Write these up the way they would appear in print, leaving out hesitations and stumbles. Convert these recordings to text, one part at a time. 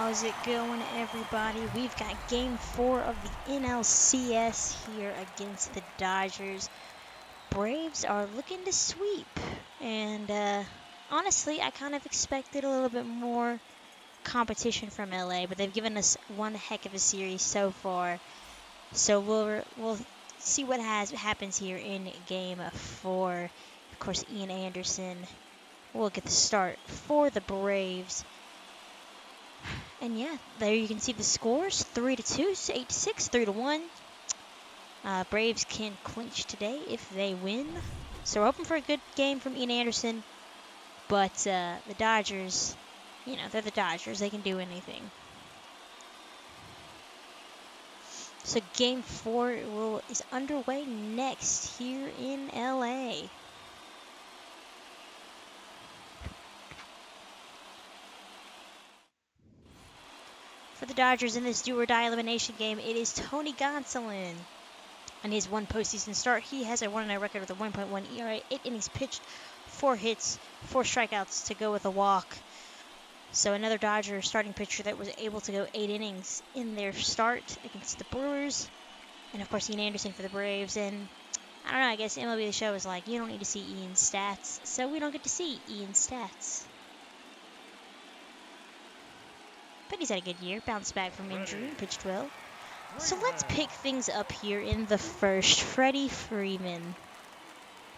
How's it going, everybody? We've got Game 4 of the NLCS here against the Dodgers. Braves are looking to sweep, and honestly, I kind of expected a little bit more competition from LA, but they've given us one heck of a series so far. So we'll see what happens here in Game 4. Of course, Ian Anderson will get the start for the Braves. And yeah, there you can see the scores: 3-2, 8-6, 3-1. Braves can clinch today if they win. So we're hoping for a good game from Ian Anderson. But the Dodgers, you know, they're the Dodgers. They can do anything. So Game 4 is underway next here in LA. For the Dodgers in this do-or-die elimination game, it is Tony Gonsolin. On his one postseason start, he has a 1-0 record with a 1.1 ERA, 8 innings pitched, 4 hits, 4 strikeouts to go with a walk. So another Dodger starting pitcher that was able to go 8 innings in their start against the Brewers. And of course, Ian Anderson for the Braves. And I don't know, I guess MLB The Show is like, you don't need to see Ian's stats, so we don't get to see Ian's stats. But he's had a good year, bounced back from injury, and pitched well. So let's pick things up here in the first. Freddie Freeman.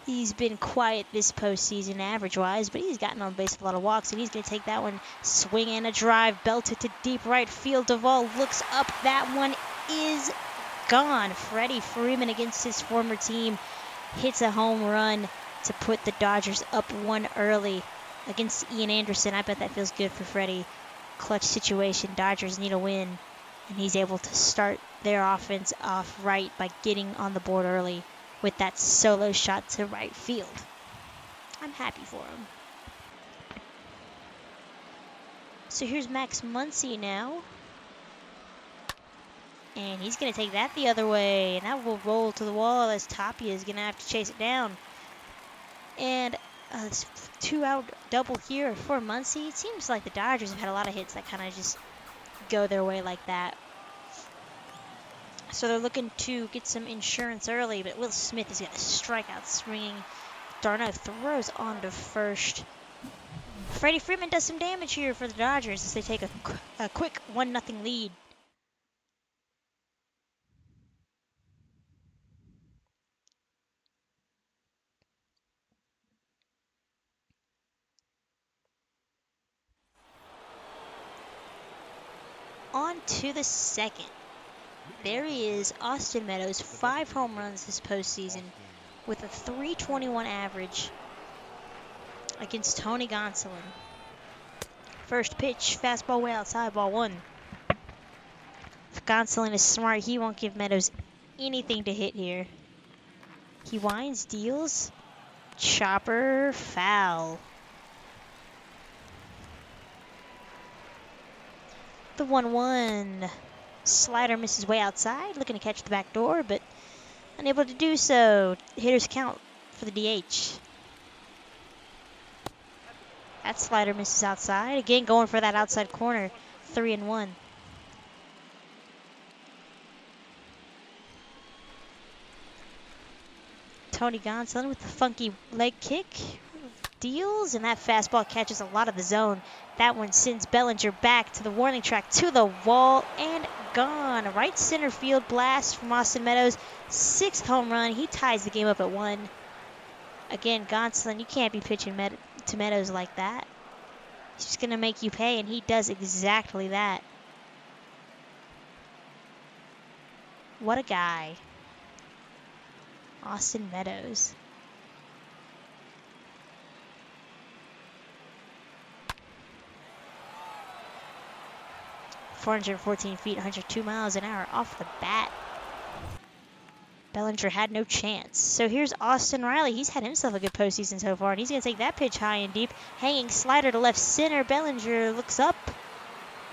He's been quiet this postseason average-wise, but he's gotten on base with a lot of walks, and he's going to take that one. Swing and a drive, belted to deep right field. Duvall looks up. That one is gone. Freddie Freeman against his former team hits a home run to put the Dodgers up 1 early against Ian Anderson. I bet that feels good for Freddie. Clutch situation. Dodgers need a win, and he's able to start their offense off right by getting on the board early with that solo shot to right field. I'm happy for him. So here's Max Muncy now. And he's going to take that the other way, and that will roll to the wall as Tapia is going to have to chase it down. And this 2-out double here for Muncy. It seems like the Dodgers have had a lot of hits that kind of just go their way like that. So they're looking to get some insurance early, but Will Smith is going to strike out swinging. Darno throws on to first. Freddie Freeman does some damage here for the Dodgers as they take a quick 1-0 lead. On to the second. There he is, Austin Meadows, 5 home runs this postseason with a .321 average against Tony Gonsolin. First pitch, fastball way outside, ball 1. If Gonsolin is smart, he won't give Meadows anything to hit here. He winds, deals, chopper, foul. The 1-1. Slider misses way outside, looking to catch the back door, but unable to do so. Hitters count for the DH. That slider misses outside. Again, going for that outside corner. 3-1. Tony Gonsolin with the funky leg kick. Deals, and that fastball catches a lot of the zone. That one sends Bellinger back to the warning track, to the wall, and gone. Right center field blast from Austin Meadows. 6th home run. He ties the game up at 1. Again, Gonsolin, you can't be pitching to Meadows like that. He's just going to make you pay, and he does exactly that. What a guy. Austin Meadows. .414 feet, 102 miles an hour off the bat. Bellinger had no chance. So here's Austin Riley. He's had himself a good postseason so far, and he's going to take that pitch high and deep. Hanging slider to left center. Bellinger looks up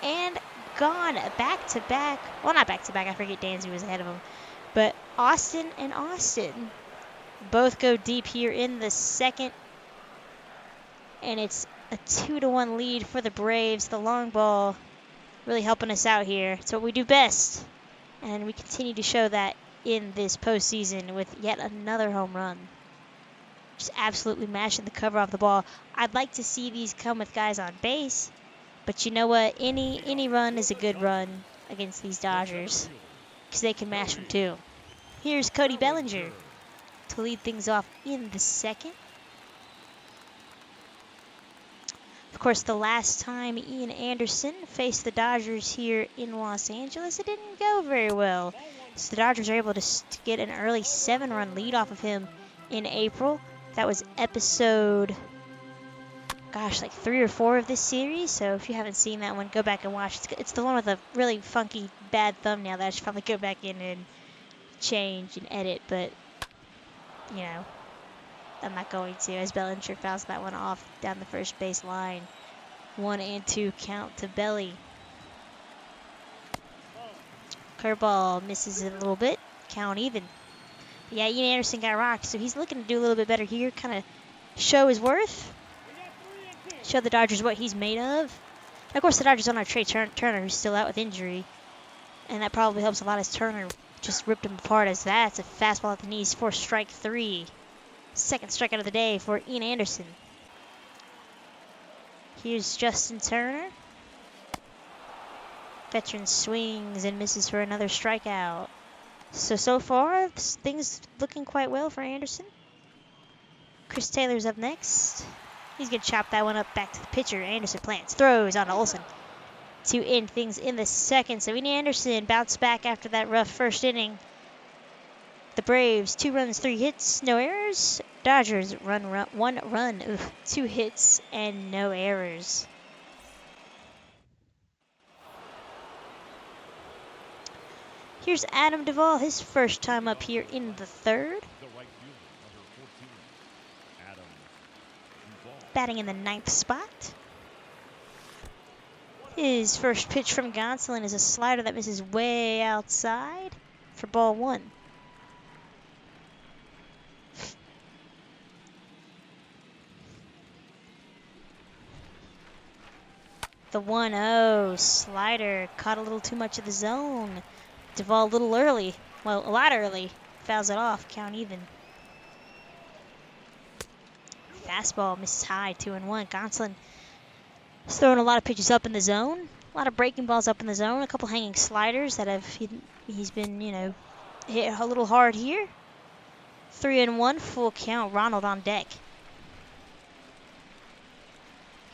and gone. Back-to-back. Well, not back-to-back. I forget Dansby was ahead of him. But Austin and Austin both go deep here in the second. And it's a 2-1 lead for the Braves. The long ball Really helping us out here. It's what we do best. And we continue to show that in this postseason with yet another home run. Just absolutely mashing the cover off the ball. I'd like to see these come with guys on base. But you know what? Any run is a good run against these Dodgers. Because they can mash them too. Here's Cody Bellinger to lead things off in the second. Of course, the last time Ian Anderson faced the Dodgers here in Los Angeles, it didn't go very well. So the Dodgers are able to get an early 7-run lead off of him in April. That was episode, gosh, like 3 or 4 of this series. So if you haven't seen that one, go back and watch. It's the one with a really funky, bad thumbnail that I should probably go back in and change and edit. But, you know, I'm not going to, as Bellinger fouls that one off down the first base line. 1-2 count to Belly. Curveball misses it a little bit. Count even. But yeah, Ian Anderson got rocked, so he's looking to do a little bit better here. Kind of show his worth. Show the Dodgers what he's made of. And of course, the Dodgers don't have Trey Turner, who's still out with injury. And that probably helps a lot as Turner just ripped him apart, as that's a fastball at the knees for strike 3. Second strikeout of the day for Ian Anderson. Here's Justin Turner. Veteran swings and misses for another strikeout. So far, things looking quite well for Anderson. Chris Taylor's up next. He's going to chop that one up back to the pitcher. Anderson plants, throws on to Olsen to end things in the second. So Ian Anderson bounced back after that rough first inning. The Braves, 2 runs, 3 hits, no errors. Dodgers, 1 run, 2 hits, and no errors. Here's Adam Duvall, his first time up here in the third. Batting in the 9th spot. His first pitch from Gonsolin is a slider that misses way outside for ball 1. The 1-0 slider caught a little too much of the zone. Duvall a little early, well, a lot early, fouls it off, count even. Fastball misses high, 2-1. Gonsolin is throwing a lot of pitches up in the zone, a lot of breaking balls up in the zone, a couple hanging sliders that he's been, you know, hit a little hard here. 3-1, full count, Ronald on deck.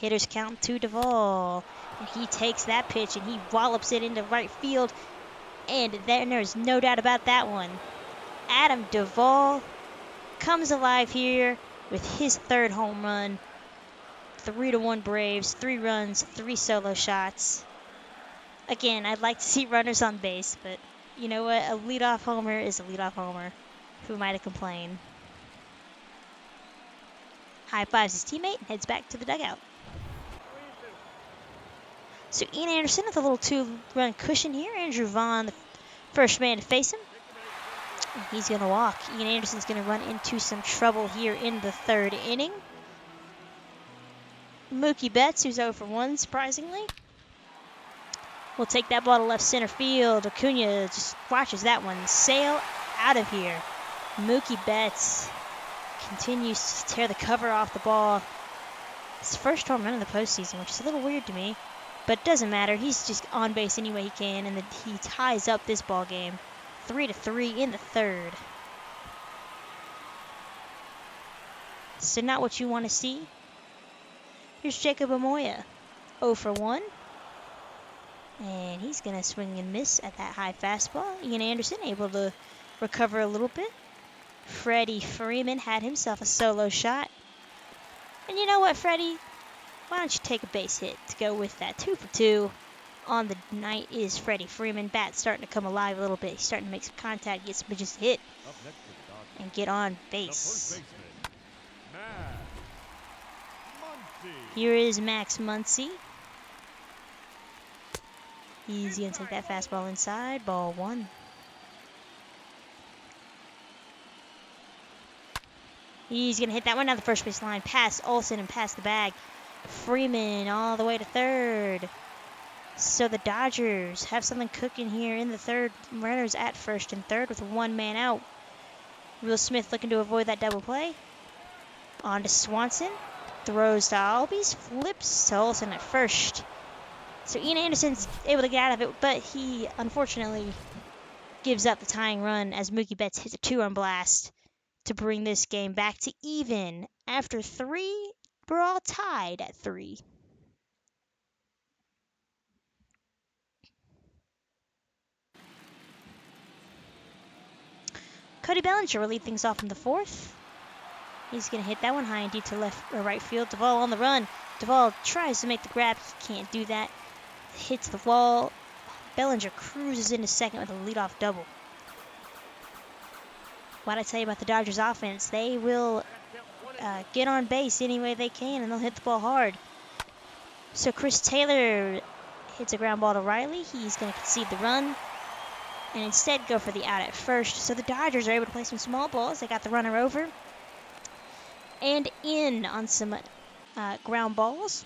Hitters count to Duvall, and he takes that pitch and he wallops it into right field, and then there's no doubt about that one. Adam Duvall comes alive here with his 3rd home run. 3-1 Braves, 3 runs, 3 solo shots. Again, I'd like to see runners on base, but you know what? A leadoff homer is a leadoff homer. Who am I to complain? High fives his teammate and heads back to the dugout. So Ian Anderson with a little 2-run cushion here. Andrew Vaughn, the first man to face him. And he's going to walk. Ian Anderson's going to run into some trouble here in the 3rd inning. Mookie Betts, who's 0 for 1, surprisingly, will take that ball to left center field. Acuna just watches that one sail out of here. Mookie Betts continues to tear the cover off the ball. His first home run in the postseason, which is a little weird to me. But it doesn't matter. He's just on base any way he can, and he ties up this ball game, 3-3 in the 3rd. So not what you want to see. Here's Jacob Amoya, 0 for 1, and he's gonna swing and miss at that high fastball. Ian Anderson able to recover a little bit. Freddie Freeman had himself a solo shot, and you know what, Freddie? Why don't you take a base hit to go with that? 2 for 2 on the night is Freddie Freeman. Bat's starting to come alive a little bit. He's starting to make some contact, get some pitches to hit, and get on base. Here is Max Muncy. He's going to take that fastball inside. Ball 1. He's going to hit that one down the first base line. Past Olsen and past the bag. Freeman all the way to 3rd. So the Dodgers have something cooking here in the third. Runners at first and third with one man out. Will Smith looking to avoid that double play. On to Swanson. Throws to Albies. Flips to Olsen at first. So Ian Anderson's able to get out of it, but he unfortunately gives up the tying run as Mookie Betts hits a 2-run blast to bring this game back to even. After 3, we're all tied at 3. Cody Bellinger will lead things off in the 4th. He's going to hit that one high and deep to left or right field. Duvall on the run. Duvall tries to make the grab. He can't do that. Hits the wall. Bellinger cruises into second with a leadoff double. What I tell you about the Dodgers offense, they will get on base any way they can, and they'll hit the ball hard. So Chris Taylor hits a ground ball to Riley. He's going to concede the run and instead go for the out at first. So the Dodgers are able to play some small balls. They got the runner over and in on some ground balls.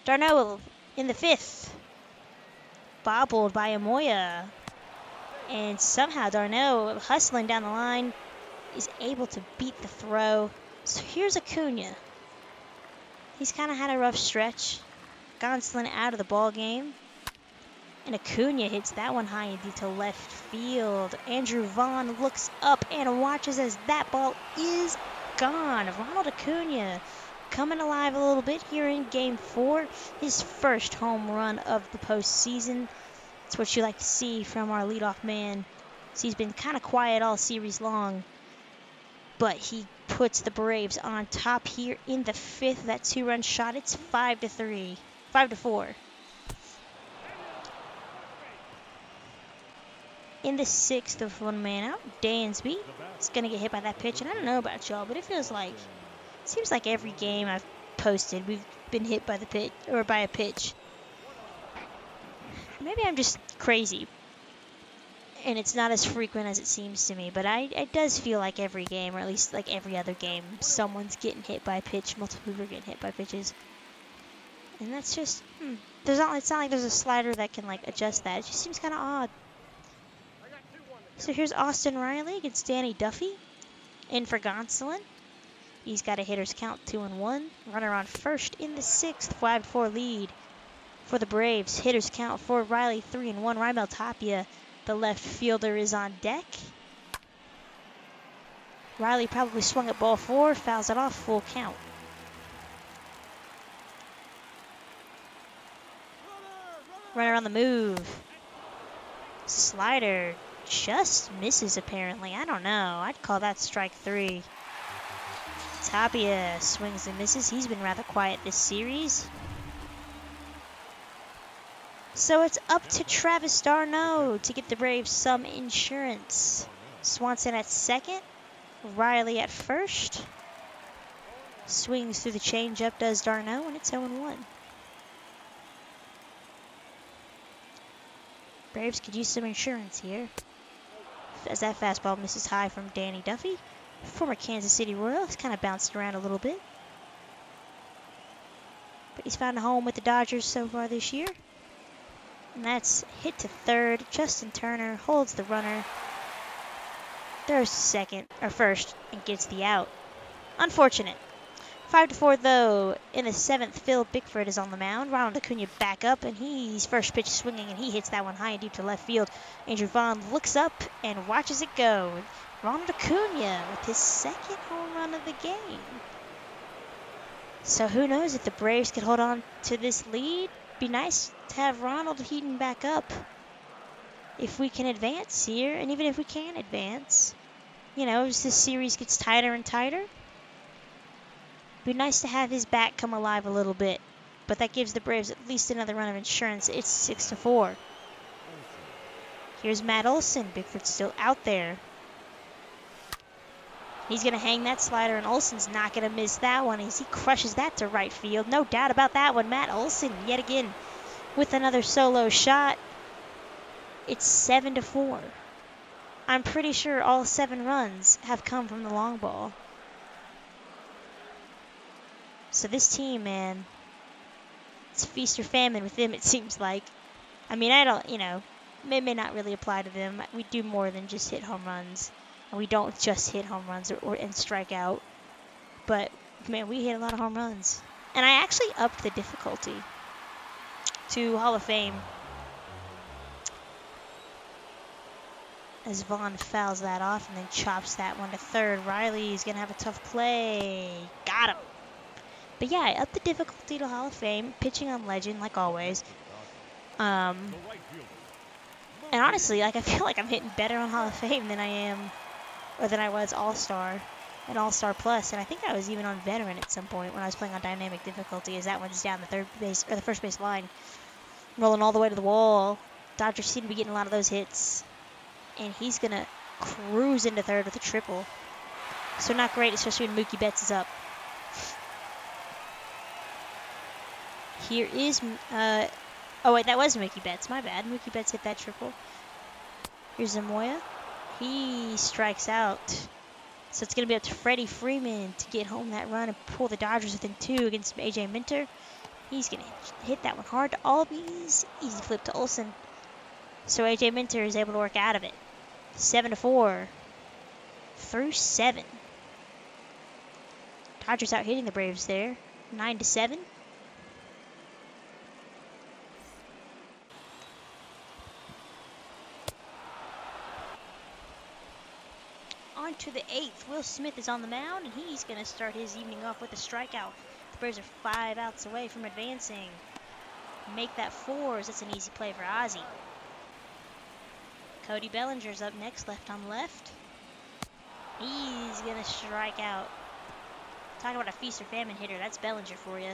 Darno in the 5th. Bobbled by Amoya. And somehow Darno, hustling down the line, is able to beat the throw. So here's Acuna. He's kind of had a rough stretch. Gonsolin out of the ball game. And Acuna hits that one high and deep to left field. Andrew Vaughn looks up and watches as that ball is gone. Ronald Acuna coming alive a little bit here in Game 4. His first home run of the postseason. That's what you like to see from our leadoff man. So he's been kind of quiet all series long. But he puts the Braves on top here in the 5th. That 2-run shot, it's 5-3. 5-4. In the 6th with one man out, Dansby is going to get hit by that pitch. And I don't know about y'all, but it seems like every game I've posted, we've been hit by the pitch, or by a pitch. Maybe I'm just crazy, and it's not as frequent as it seems to me, but it does feel like every game, or at least like every other game, someone's getting hit by a pitch, multiple people are getting hit by pitches. And that's just, it's not like there's a slider that can like adjust that. It just seems kind of odd. So here's Austin Riley against Danny Duffy. In for Gonsolin. He's got a hitter's count 2-1. Runner on first in the 6th. 5-4 lead for the Braves. Hitter's count for Riley 3-1. Raimel Tapia, the left fielder, is on deck. Riley probably swung at ball 4. Fouls it off. Full count. Runner on the move. Slider just misses apparently. I don't know. I'd call that strike 3. Tapia swings and misses. He's been rather quiet this series. So it's up to Travis d'Arnaud to get the Braves some insurance. Swanson at second. Riley at first. Swings through the changeup, does d'Arnaud, and it's 0-1. Braves could use some insurance here. As that fastball misses high from Danny Duffy, former Kansas City Royal. He's kind of bounced around a little bit. But he's found a home with the Dodgers so far this year. And that's hit to third. Justin Turner holds the runner. Throws first, and gets the out. Unfortunate. 5-4 though. In the 7th, Phil Bickford is on the mound. Ronald Acuna back up, and he's first pitch swinging, and he hits that one high and deep to left field. Andrew Vaughn looks up and watches it go. Ronald Acuna with his 2nd home run of the game. So who knows if the Braves could hold on to this lead. Be nice to have Ronald heating back up if we can advance here, and even if we can't advance, as this series gets tighter and tighter. Be nice to have his bat come alive a little bit, but that gives the Braves at least another run of insurance. It's 6-4. Here's Matt Olson. Bickford's still out there. He's going to hang that slider, and Olson's not going to miss that one as he crushes that to right field. No doubt about that one. Matt Olson yet again with another solo shot. It's 7-4. I'm pretty sure all 7 runs have come from the long ball. So this team, man, It's feast or famine with them, it seems like. I mean, I don't, may not really apply to them. We do more than just hit home runs. And we don't just hit home runs and strike out. But, man, we hit a lot of home runs. And I actually upped the difficulty to Hall of Fame. As Vaughn fouls that off and then chops that one to third. Riley's going to have a tough play. Got him. But yeah, I upped the difficulty to Hall of Fame. Pitching on Legend, like always. And honestly, like, I feel like I'm hitting better on Hall of Fame than I was All-Star and All-Star Plus. And I think I was even on Veteran at some point when I was playing on dynamic difficulty, as that one's down the first base line. Rolling all the way to the wall. Dodgers seem to be getting a lot of those hits. And he's going to cruise into third with a triple. So not great, especially when Mookie Betts is up. Here is... oh, wait, that was Mookie Betts. My bad. Mookie Betts hit that triple. Here's Zamoya. He strikes out. So it's going to be up to Freddie Freeman to get home that run and pull the Dodgers within 2 against A.J. Minter. He's going to hit that one hard to Albies. Easy flip to Olsen. So A.J. Minter is able to work out of it. 7-4 through 7. Dodgers out hitting the Braves there. 9-7. On to the 8th. Will Smith is on the mound, and he's going to start his evening off with a strikeout. The Braves are 5 outs away from advancing. Make that 4s. That's an easy play for Ozzie. Cody Bellinger's up next, left on left. He's going to strike out. Talk about a feast or famine hitter. That's Bellinger for you.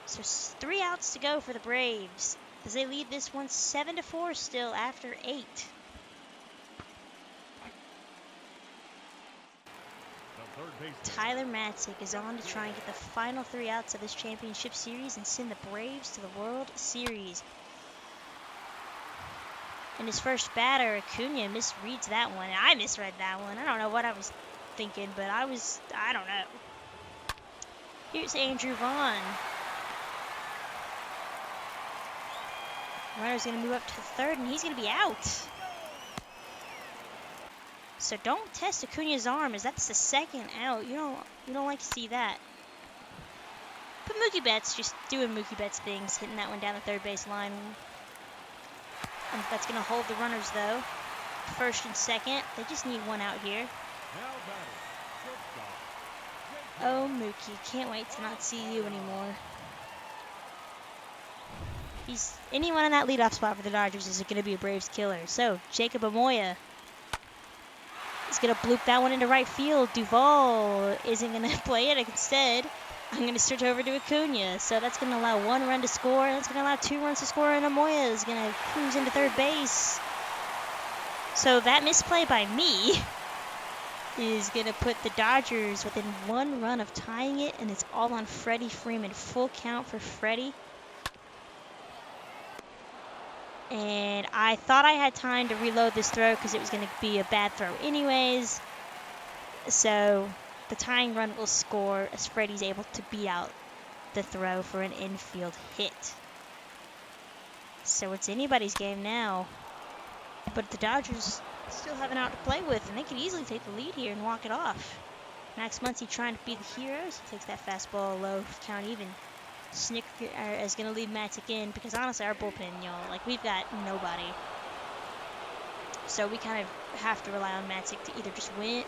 So 3 outs to go for the Braves, as they lead this one 7-4 still after 8. Tyler Matzik is on to try and get the final 3 outs of this championship series and send the Braves to the World Series. And his first batter, Acuna, misreads that one. I misread that one. I don't know what I was thinking, but I don't know. Here's Andrew Vaughn. Runner's going to move up to third, and he's going to be out. So don't test Acuna's arm, as that's the second out. You don't like to see that. But Mookie Betts just doing Mookie Betts things, hitting that one down the third base line. And that's going to hold the runners, though. First and second. They just need 1 out here. Oh, Mookie. Can't wait to not see you anymore. Anyone in that leadoff spot for the Dodgers is going to be a Braves killer. So, Jacob Amoya is going to bloop that one into right field. Duvall isn't going to play it. Instead, I'm going to switch over to Acuna. So that's going to allow 1 run to score. That's going to allow 2 runs to score. And Amoya is going to cruise into third base. So that misplay by me is going to put the Dodgers within 1 run of tying it. And it's all on Freddie Freeman. Full count for Freddie. And I thought I had time to reload this throw because it was going to be a bad throw anyways. So the tying run will score as Freddie's able to beat out the throw for an infield hit. So it's anybody's game now. But the Dodgers still have an out to play with, and they could easily take the lead here and walk it off. Max Muncy trying to be the heroes. He takes that fastball low, count even. Snicker is going to lead Matzik in because honestly our bullpen, y'all, like we've got nobody. So we kind of have to rely on Matzik to either just win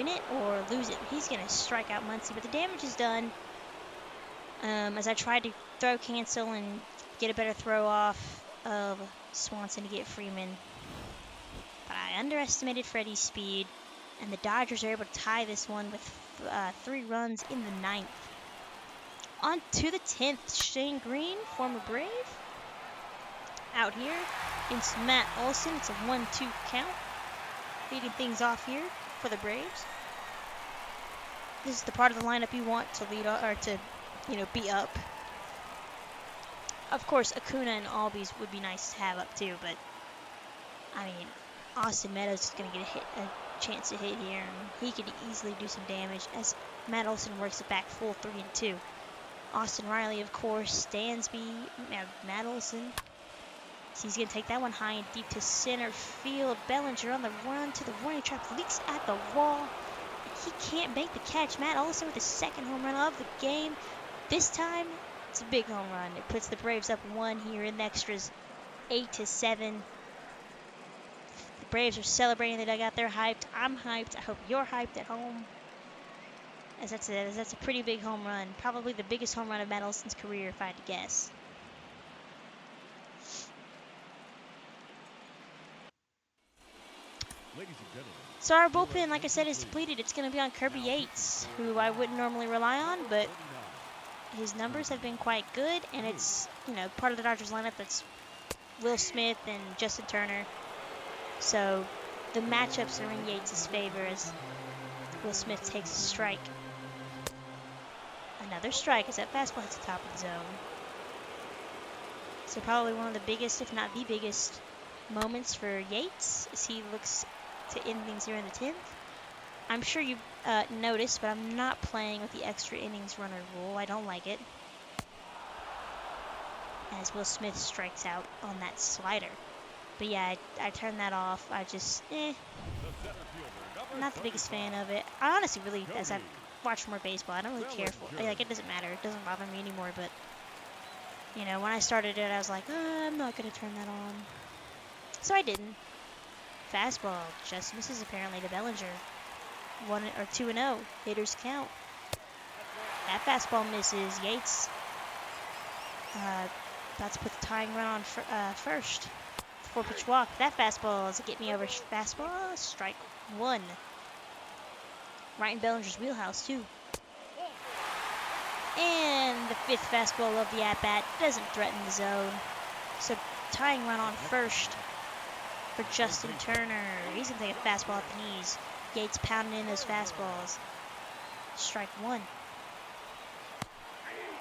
it or lose it. He's going to strike out Muncy, but the damage is done. As I tried to throw cancel and get a better throw off of Swanson to get Freeman. But I underestimated Freddie's speed, and the Dodgers are able to tie this one with 3 runs in the 9th. On to the 10th, Shane Green, former Brave, out here against Matt Olson. It's a 1-2 count. Leading things off here for the Braves. This is the part of the lineup you want to lead or to, be up. Of course, Acuna and Albies would be nice to have up too, but I mean, Austin Meadows is going to get a chance to hit here, and he could easily do some damage as Matt Olson works it back full 3-2. Austin Riley, of course. Dansby, Matt Olson. So he's going to take that one high and deep to center field. Bellinger on the run to the warning track, leaks at the wall. He can't make the catch. Matt Olson with the second home run of the game. This time, it's a big home run. It puts the Braves up 1 here in the extras, 8-7. The Braves are celebrating the dugout. They're hyped. I'm hyped. I hope you're hyped at home. As that's a pretty big home run. Probably the biggest home run of Matt Olson's career, if I had to guess. So our bullpen, like I said, is depleted. It's going to be on Kirby Yates, who I wouldn't normally rely on, but his numbers have been quite good, and it's, part of the Dodgers lineup that's Will Smith and Justin Turner. So the matchups are in Yates' favor as Will Smith takes a strike. Another strike as that fastball hits the top of the zone. So probably one of the biggest, if not the biggest, moments for Yates as he looks to end things here in the 10th. I'm sure you've noticed, but I'm not playing with the extra innings runner rule. I don't like it. As Will Smith strikes out on that slider. But yeah, I turned that off. I just, not the biggest fan of it. I honestly really, as I've watched more baseball, I don't really care for it. Like, it doesn't matter. It doesn't bother me anymore, but, when I started it, I was like, I'm not going to turn that on. So I didn't. Fastball just misses apparently to Bellinger. 2-0. Hitters count. That fastball misses. Yates about to put the tying run on first. 4-pitch walk. That fastball is a get me over fastball. Strike 1. Right in Bellinger's wheelhouse too. And the 5th fastball of the at-bat doesn't threaten the zone. So tying run on first for Justin Turner. He's going to take a fastball at the knees. Yates pounding in those fastballs. Strike 1.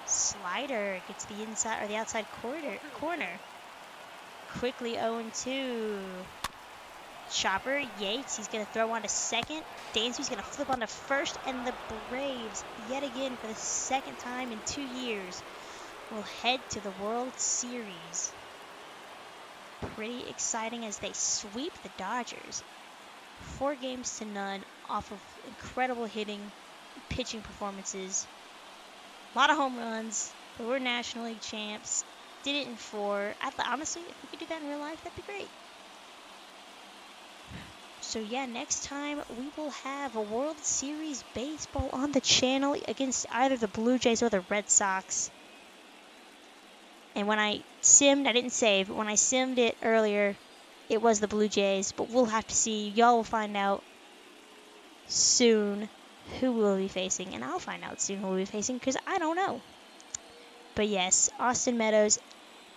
Slider gets the inside or the outside corner. Quickly 0-2. Chopper, Yates, he's going to throw on to second. Dansby's going to flip on to first. And the Braves, yet again for the second time in 2 years, will head to the World Series. Pretty exciting as they sweep the Dodgers. 4-0 off of incredible hitting, pitching performances. A lot of home runs, but we're National League champs. Did it in 4. Honestly, if we could do that in real life, that'd be great. So yeah, next time we will have a World Series baseball on the channel against either the Blue Jays or the Red Sox. And when I simmed, I didn't save, but when I simmed it earlier, it was the Blue Jays. But we'll have to see. Y'all will find out soon who we'll be facing. And I'll find out soon who we'll be facing because I don't know. But yes, Austin Meadows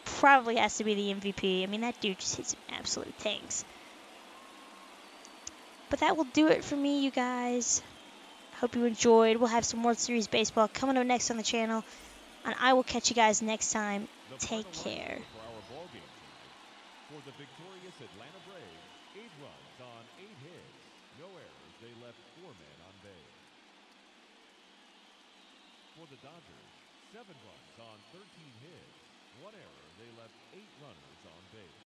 probably has to be the MVP. I mean, that dude just hits some absolute tanks. But that will do it for me, you guys. Hope you enjoyed. We'll have some World Series baseball coming up next on the channel. And I will catch you guys next time. Take care. For the victorious Atlanta Braves, 8 runs on 8 hits. No errors. They left 4 men on base. For the Dodgers, 7 runs on 13 hits. 1 error. They left 8 runners on base.